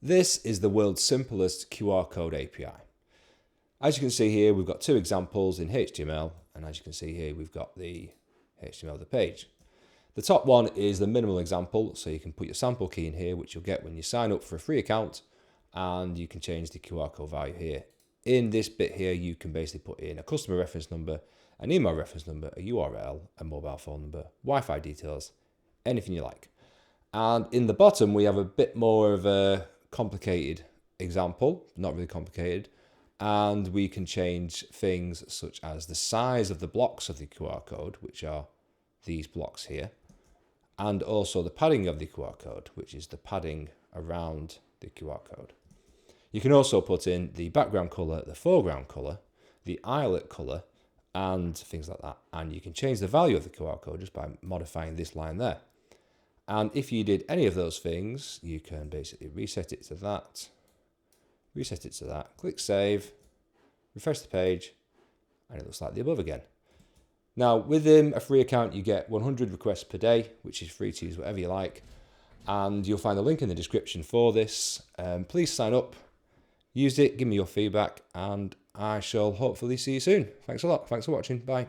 This is the world's simplest QR code API. As you can see here, we've got two examples in HTML, and as you can see here, we've got the HTML of the page. The top one is the minimal example, so you can put your sample key in here, which you'll get when you sign up for a free account, and you can change the QR code value here. In this bit here, you can basically put in a customer reference number, an email reference number, a URL, a mobile phone number, Wi-Fi details, anything you like. And in the bottom, we have a bit more of a complicated example, not really complicated, and we can change things such as the size of the blocks of the QR code, which are these blocks here, and also the padding of the QR code, which is the padding around the QR code. You can also put in the background color, the foreground color, the eyelet color, and things like that. And you can change the value of the QR code just by modifying this line there. And if you did any of those things, you can basically reset it to that, click save, refresh the page, and it looks like the above again. Now, within a free account, you get 100 requests per day, which is free to use whatever you like. And you'll find a link in the description for this. Please sign up, use it, give me your feedback, and I shall hopefully see you soon. Thanks a lot. Thanks for watching. Bye.